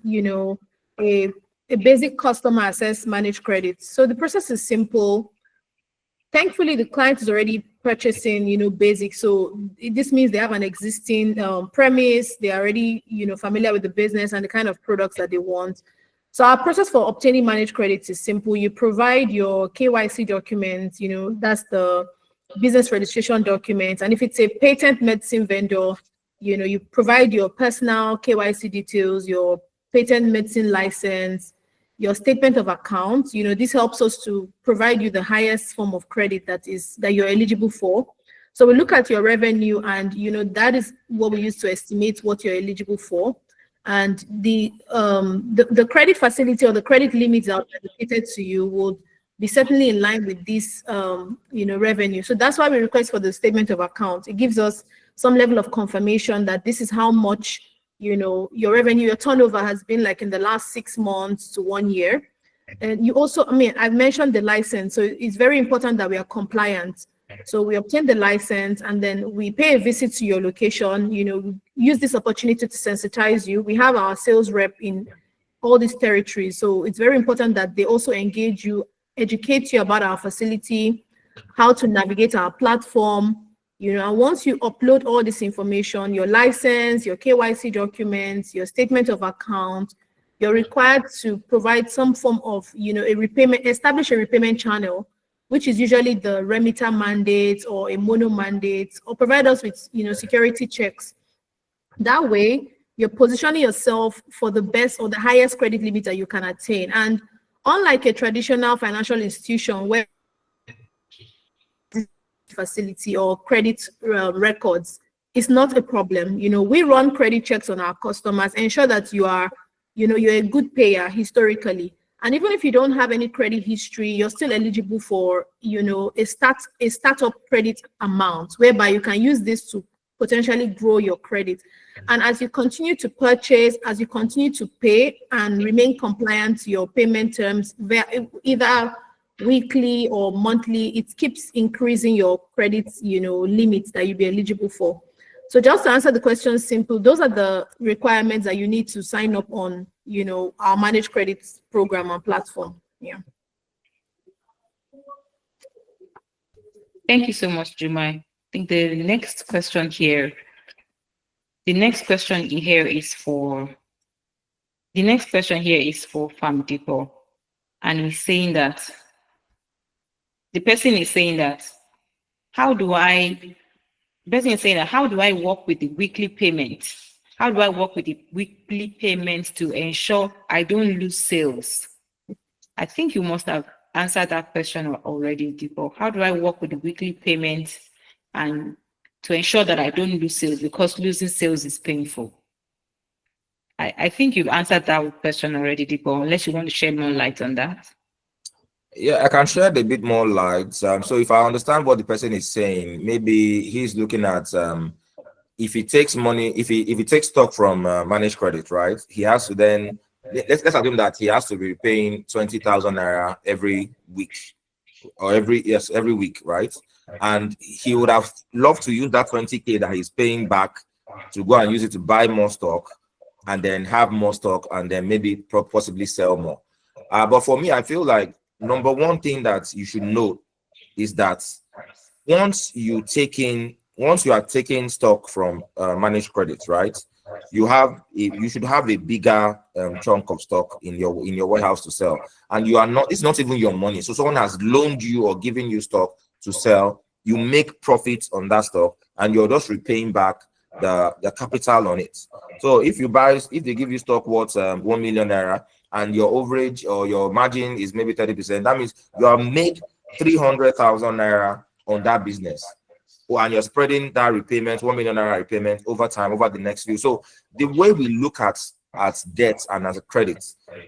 a basic customer access managed credits? So the process is simple. Thankfully, the client is already purchasing, basic. So this means they have an existing premise. They are already, familiar with the business and the kind of products that they want. So our process for obtaining managed credits is simple. You provide your KYC documents, that's the business registration document. And if it's a patent medicine vendor, you provide your personal KYC details, your patent medicine license, your statement of account. This helps us to provide you the highest form of credit that you're eligible for. So we look at your revenue, and that is what we use to estimate what you're eligible for. And the credit facility or the credit limits that are allocated to you would be certainly in line with this revenue. So that's why we request for the statement of account. It gives us some level of confirmation that this is how much your revenue, your turnover has been like in the last 6 months to 1 year. And you also, I've mentioned the license. So it's very important that we are compliant So we obtain the license and then we pay a visit to your location. We use this opportunity to sensitize you. We have our sales rep in all these territories. So it's very important that they also engage you, educate you about our facility, how to navigate our platform. And once you upload all this information, your license, your KYC documents, your statement of account, you're required to provide some form of, establish a repayment channel, which is usually the remitter mandate or a mono mandate, or provide us with, security checks. That way, you're positioning yourself for the best or the highest credit limit that you can attain. And unlike a traditional financial institution where facility or credit records, it's not a problem. We run credit checks on our customers, ensure that you're a good payer historically. And even if you don't have any credit history, you're still eligible for, a startup credit amount, whereby you can use this to potentially grow your credit. And as you continue to purchase, as you continue to pay and remain compliant to your payment terms, either weekly or monthly, it keeps increasing your credit, limits that you'll be eligible for. So just to answer the question simple, those are the requirements that you need to sign up on, our managed credits program and platform. Yeah. Thank you so much, Jumai. I think the next question here is for Pharm Depot, and he's saying that the person is saying that how do I work with the weekly payment? How do I work with the weekly payments to ensure I don't lose sales? I think you must have answered that question already, Depot. How do I work with the weekly payment and to ensure that I don't lose sales, because losing sales is painful? I think you've answered that question already, Depot, unless you want to shed more light on that. Yeah, I can shed a bit more light. So if I understand what the person is saying, maybe he's looking at if he takes money, if he takes stock from managed credit, right? He has to then let's assume that he has to be paying 20,000 naira every week or every week, right? And he would have loved to use that 20K that he's paying back to go and use it to buy more stock and then have more stock and then maybe possibly sell more. But for me, I feel like number one thing that you should know is that once you are taking stock from managed credits, right? You should have a bigger chunk of stock in your warehouse to sell, and it's not even your money. So someone has loaned you or given you stock to sell. You make profits on that stock, and you're just repaying back the capital on it. So if they give you stock worth 1 million naira, and your overage or your margin is maybe 30%, that means you have made 300,000 naira on that business. And you're spreading that repayment, 1 million naira repayment over time, over the next few. So the way we look at debt and as a credit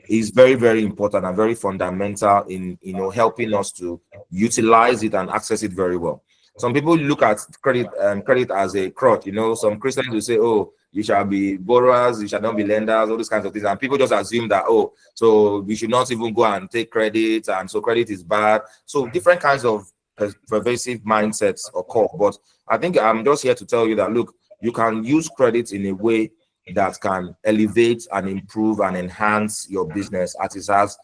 is very, very important and very fundamental in helping us to utilize it and access it very well. Some people look at credit as a crutch. Some Christians will say, oh, you shall be borrowers, you shall not be lenders, all these kinds of things. And people just assume that, oh, so we should not even go and take credit, and so credit is bad. So different kinds of pervasive mindsets occur. But I think I'm just here to tell you that, look, you can use credit in a way that can elevate and improve and enhance your business as it has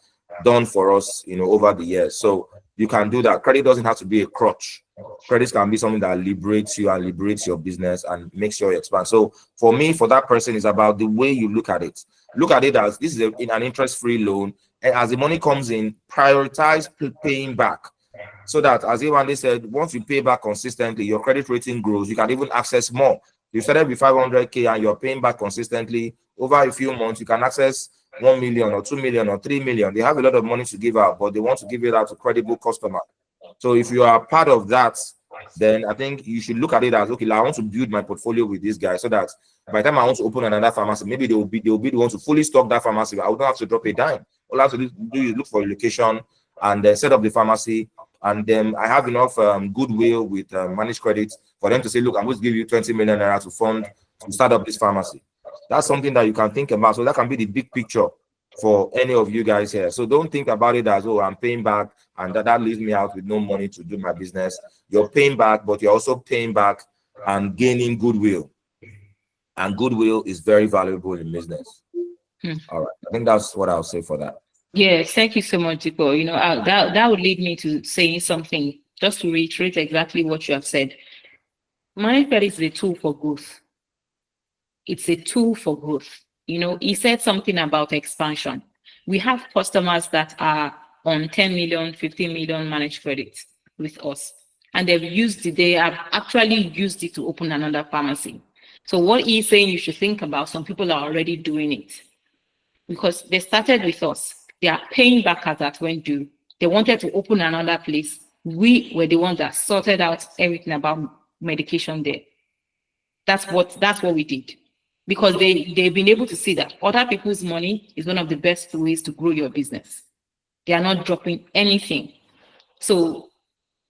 done for us, over the years. So you can do that. Credit doesn't have to be a crutch. Credit can be something that liberates you and liberates your business and makes sure you expand. So for me, for that person, it's about the way you look at it. Look at it as this is an interest-free loan. And as the money comes in, prioritize paying back. So that, as Iwande said, once you pay back consistently, your credit rating grows. You can even access more. You started with 500K and you're paying back consistently. Over a few months, you can access 1 million or 2 million or 3 million. They have a lot of money to give out, but they want to give it out to credible customers. So if you are part of that, then I think you should look at it as, okay, I want to build my portfolio with this guy so that by the time I want to open another pharmacy, maybe they will be the ones to fully stock that pharmacy. I wouldn't have to drop a dime. All I have to do is look for a location and then set up the pharmacy. And then I have enough goodwill with managed credits for them to say, look, I'm going to give you 20 million naira to start up this pharmacy. That's something that you can think about. So that can be the big picture for any of you guys here. So don't think about it as, oh, I'm paying back and that leaves me out with no money to do my business. You're paying back, but you're also paying back and gaining goodwill. And goodwill is very valuable in business. All right. I think that's what I'll say for that. Yes, thank you so much, Dipo. That would lead me to saying something, just to reiterate exactly what you have said. Money credit is a tool for growth. It's a tool for growth. He said something about expansion. We have customers that are on 10 million, 15 million managed credits with us, and they have actually used it to open another pharmacy. So what he's saying you should think about, some people are already doing it because they started with us. They are paying back as that when due. They wanted to open another place. We were the ones that sorted out everything about medication there. That's what we did. Because they've been able to see that other people's money is one of the best ways to grow your business. They are not dropping anything. So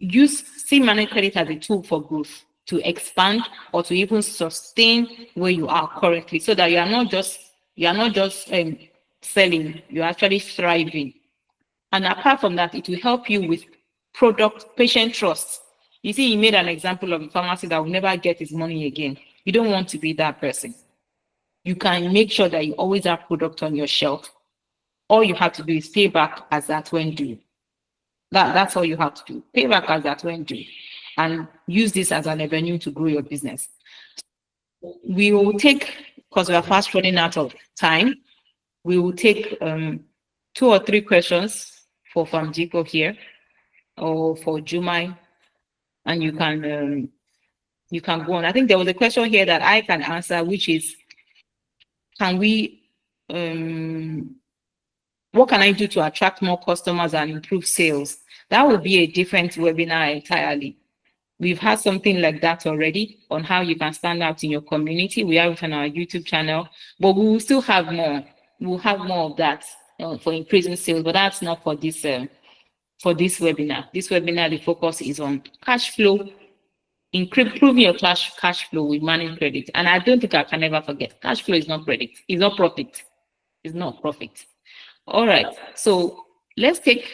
see money credit as a tool for growth, to expand or to even sustain where you are currently, so that you are not just selling, you're actually thriving. And apart from that, it will help you with patient trust. You see, he made an example of a pharmacy that will never get his money again. You don't want to be that person. You can make sure that you always have product on your shelf. All you have to do is pay back as that when due. That's all you have to do. Pay back as that when due, and use this as an avenue to grow your business. We will take, because we are fast running out of time, we will take 2 or 3 questions for Famjiko here, or for Jumai, and you can go on. I think there was a question here that I can answer, which is, what can I do to attract more customers and improve sales? That would be a different webinar entirely. We've had something like that already on how you can stand out in your community. We have it on our YouTube channel, but we will still have more. We'll have more of that for increasing sales, but that's not for this webinar. This webinar, the focus is on cash flow, improving your cash flow with managed credit. And I don't think I can ever forget, cash flow is not credit. It's not profit. It's not profit. All right. So let's take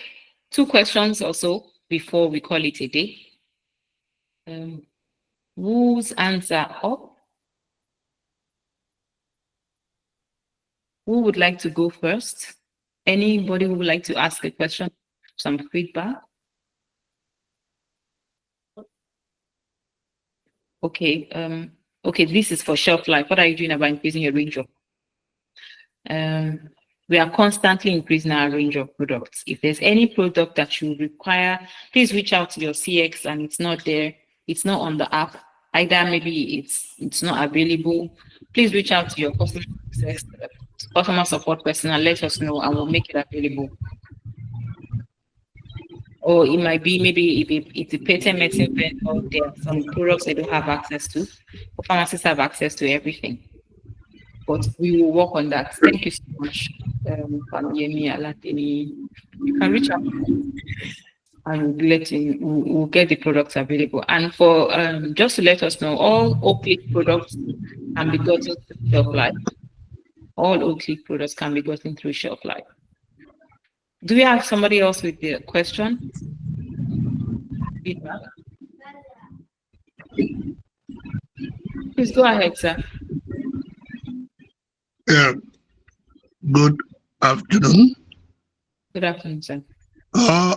2 questions or so before we call it a day. Whose hands are up? Who would like to go first? Anybody who would like to ask a question, some feedback? Okay. Okay, this is for shelf life. What are you doing about increasing your range of? We are constantly increasing our range of products. If there's any product that you require, please reach out to your CX and it's not there, it's not on the app, either maybe it's not available, please reach out to your customer support person and let us know, and we'll make it available. Or it might be maybe if it's a patent medicine vendor, there are some products they don't have access to, but pharmacists have access to everything. But we will work on that. Thank you so much, Pamyemi Alateni. You can reach out and we'll get the products available. And for just to let us know, all Oakleaf products can be gotten through ShelfLife. All Oakleaf products can be gotten through ShelfLife. Do we have somebody else with the question? Feedback? Please go ahead, sir. Yeah. Good afternoon. Good afternoon, sir. I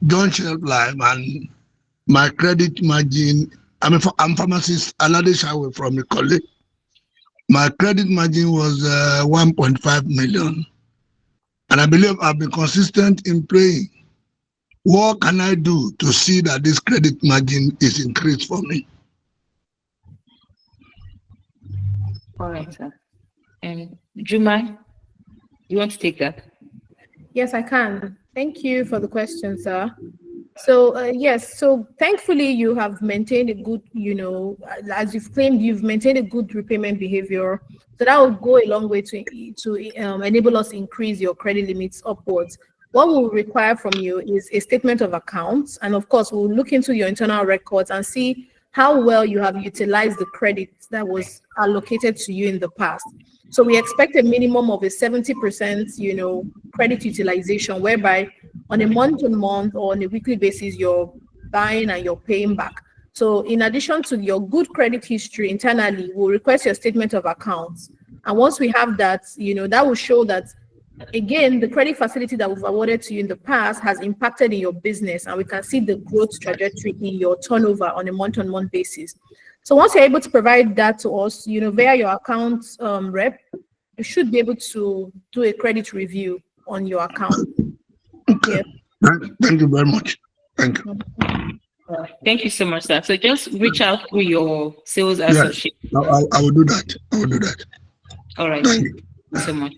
joined ShelfLife and my credit margin, I'm pharmacist Adedipo from Ikole. My credit margin was 1.5 million. And I believe I've been consistent in paying. What can I do to see that this credit margin is increased for me? All right, sir. And Jumai, you want to take that? Yes, I can. Thank you for the question, sir. So yes, so thankfully you have maintained a good, as you've claimed, you've maintained a good repayment behavior. So that will go a long way to enable us to increase your credit limits upwards. What we'll require from you is a statement of accounts. And of course, we'll look into your internal records and see how well you have utilized the credit that was allocated to you in the past. So we expect a minimum of a 70%, credit utilization, whereby on a month-on-month or on a weekly basis, you're buying and you're paying back. So in addition to your good credit history internally, we'll request your statement of accounts. And once we have that, that will show that, again, the credit facility that we've awarded to you in the past has impacted in your business, and we can see the growth trajectory in your turnover on a month-on-month basis. So once you're able to provide that to us, via your account rep, you should be able to do a credit review on your account. Okay. Yeah. Thank you very much. Thank you. Thank you so much, sir. So just reach out to your sales associate. I will do that. I will do that. All right. Thank you so much.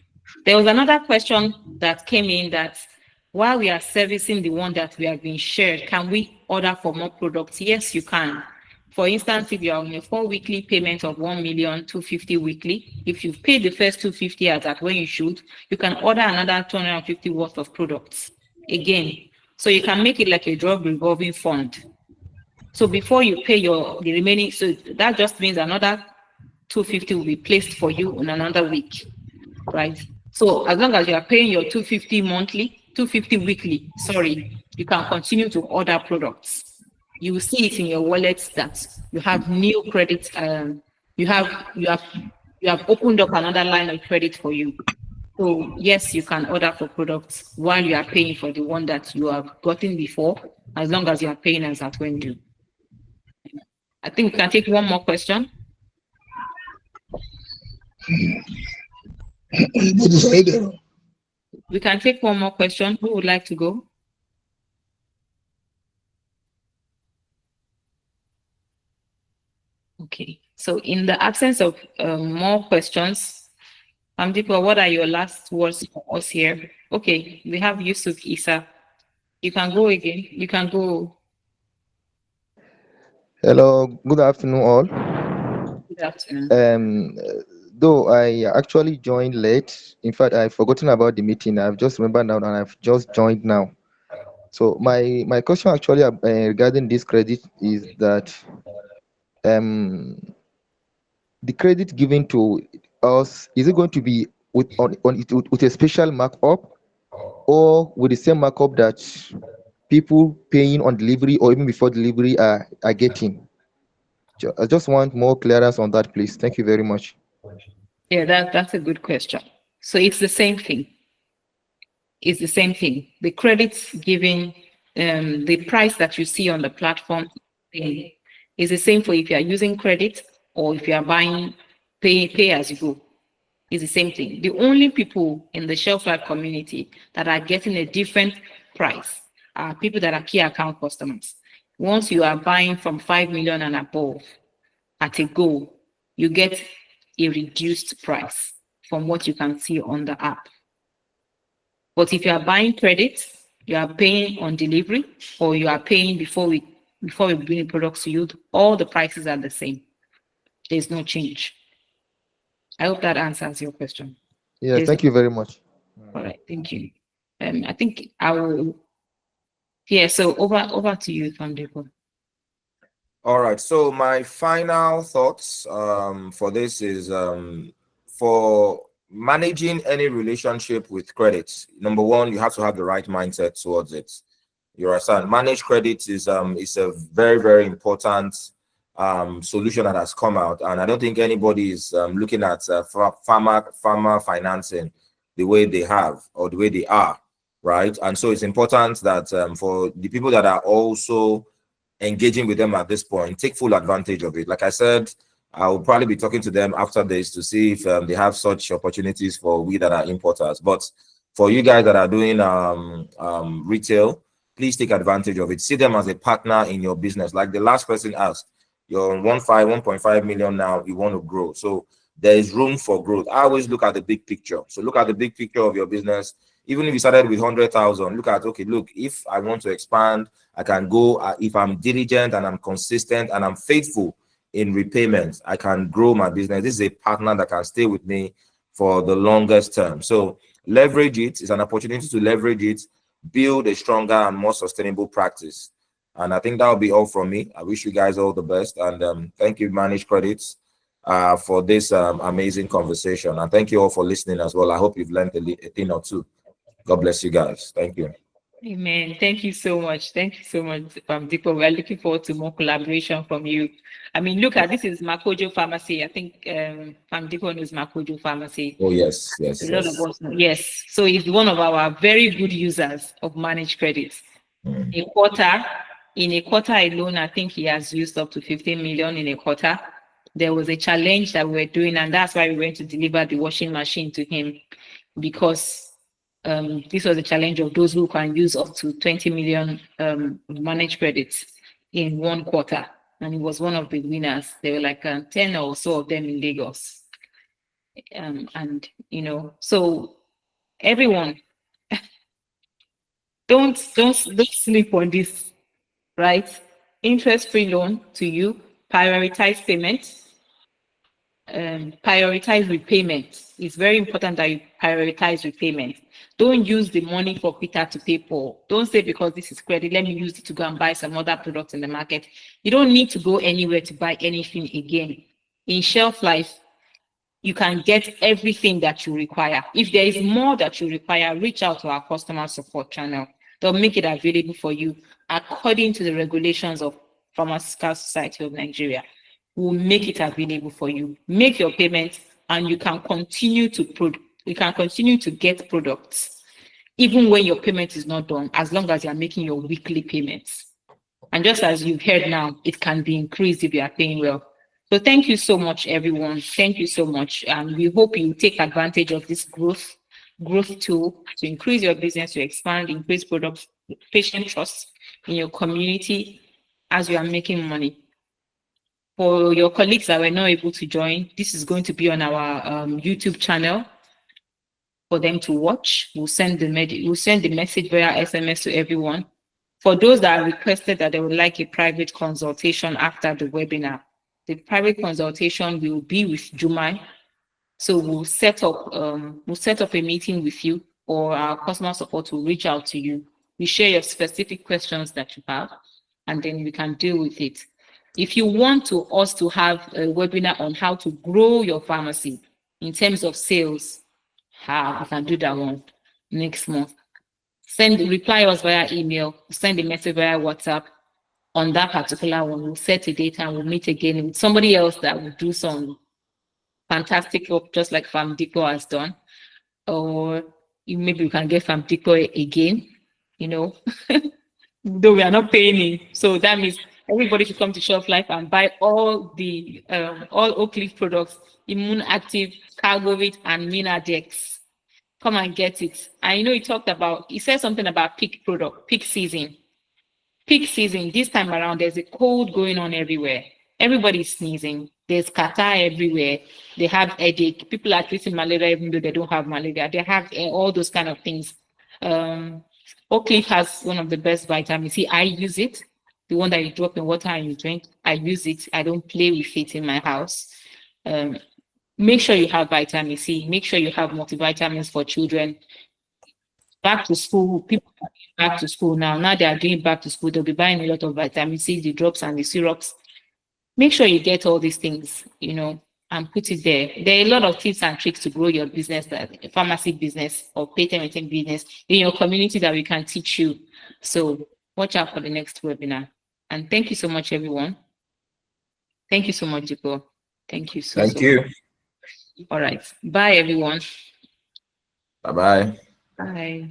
There was another question that came in that while we are servicing the one that we have been shared, can we order for more products? Yes, you can. For instance, if you are on a 4 weekly payment of 1,250,000 weekly, if you've paid the first 250 as at when you should, you can order another 250 worth of products again. So you can make it like a drug revolving fund. So before you pay the remaining, so that just means another 250 will be placed for you in another week, right? So as long as you are paying your 250 weekly, you can continue to order products. You will see it in your wallet that you have new credit. You have opened up another line of credit for you. So yes, you can order for products while you are paying for the one that you have gotten before, as long as you are paying as at when due. I think we can take one more question. We can take one more question. Who would like to go? Okay. So in the absence of more questions, Adedipo, what are your last words for us here? Okay, we have Yusuf Isa. You can go again. You can go. Hello, good afternoon all. Good afternoon. Though I actually joined late, in fact, I've forgotten about the meeting. I've just remembered now and I've just joined now. So my question actually regarding this credit is that the credit given to us, is it going to be with a special markup or with the same markup that people paying on delivery or even before delivery are getting? I just want more clearance on that, please. Thank you very much. Yeah, that's a good question. So it's the same thing. It's the same thing. The credits given, the price that you see on the platform is the same for if you are using credit or if you are buying pay as you go. It's the same thing. The only people in the Shelf Life community that are getting a different price are people that are key account customers. Once you are buying from 5 million and above at a go, you get a reduced price from what you can see on the app. But if you are buying credit, you are paying on delivery or you are paying before we bring the products to you, all the prices are the same. There's no change. I hope that answers your question. Yeah, thank you very much. All right, thank you. I think I will. Yeah, so over to you, Adedipo. All right. So my final thoughts for this is for managing any relationship with credit. Number one, you have to have the right mindset towards it. You understand? Managed credit is a very, very important solution that has come out, and I don't think anybody is looking at pharma financing the way they have or the way they are, right? And so it's important that for the people that are also engaging with them at this point, take full advantage of it. Like I said, I will probably be talking to them after this to see if they have such opportunities for we that are importers. But for you guys that are doing retail, please take advantage of it. See them as a partner in your business. Like the last person asked, you're on 1.5 million now, you want to grow. So there is room for growth. I always look at the big picture. So look at the big picture of your business. Even if you started with 100,000, look at, okay, look, if I want to expand, I can go, if I'm diligent and I'm consistent and I'm faithful in repayment, I can grow my business. This is a partner that can stay with me for the longest term. So leverage it. It's an opportunity to leverage it, build a stronger and more sustainable practice. And I think that'll be all from me. I wish you guys all the best. And thank you, Managed Credits. for this amazing conversation. And thank you all for listening as well. I hope you've learned a thing or two. God bless you guys. Thank you. Amen. Thank you so much. Thank you so much, Deepo. We're looking forward to more collaboration from you. I mean, look at this is Makojo Pharmacy. I think Deepo knows Makojo Pharmacy. Oh, yes, yes, A lot yes. of us know. Yes. So he's one of our very good users of managed credits. Mm. In a quarter alone, I think he has used up to 15 million in a quarter. There was a challenge that we were doing, and that's why we went to deliver the washing machine to him, because this was a challenge of those who can use up to 20 million managed credits in one quarter. And he was one of the winners. There were like 10 or so of them in Lagos. And, you know, so everyone, don't sleep on this, right? Interest-free loan to you, prioritize payment, prioritize repayment. It's very important that you prioritize repayment. Don't use the money for Peter to pay Paul. Don't say because this is credit, let me use it to go and buy some other products in the market. You don't need to go anywhere to buy anything again. In Shelf Life, you can get everything that you require. If there is more that you require, reach out to our customer support channel. They'll make it available for you according to the regulations of Pharmaceutical Society of Nigeria. We'll make it available for you. Make your payment, and you can continue to get products even when your payment is not done, as long as you're making your weekly payments. And just as you've heard now, it can be increased if you are paying well. So thank you so much, everyone. Thank you so much. And we hope you take advantage of this growth tool to increase your business, to expand, increase product, patient trust in your community as you are making money. For your colleagues that were not able to join, this is going to be on our YouTube channel for them to watch. We'll send the message via SMS to everyone. For those that requested that they would like a private consultation after the webinar, the private consultation will be with Jumai. So we'll set up a meeting with you, or our customer support will reach out to you. We share your specific questions that you have, and then we can deal with it. If you want us to have a webinar on how to grow your pharmacy in terms of sales, we can do that one next month. Reply us via email, send a message via WhatsApp on that particular one. We'll set a date and we'll meet again with somebody else that will do some fantastic work, just like Deepo has done. Or maybe we can get Deepo again, you know, though we are not paying him. So that means everybody should come to Shelf Life and buy all Oakleaf products, Immune Active, Cargovit, and Minadex. Come and get it. I know he said something about peak season. Peak season, this time around, there's a cold going on everywhere. Everybody's sneezing. There's catarrh everywhere. They have headache. People are treating malaria even though they don't have malaria. They have all those kind of things. Oakleaf has one of the best vitamin C. I use it. The one that you drop in water and you drink. I use it. I don't play with it in my house. Make sure you have vitamin C. Make sure you have multivitamins for children. Back to school, people are going back to school now. Now they are doing back to school. They'll be buying a lot of vitamin C, the drops and the syrups. Make sure you get all these things, you know, and put it there. There are a lot of tips and tricks to grow your business, pharmacy business or patent business in your community that we can teach you. So watch out for the next webinar. And thank you so much, everyone. Thank you so much, Deepo. Thank you so much. Thank you. All right. Bye, everyone. Bye-bye. Bye.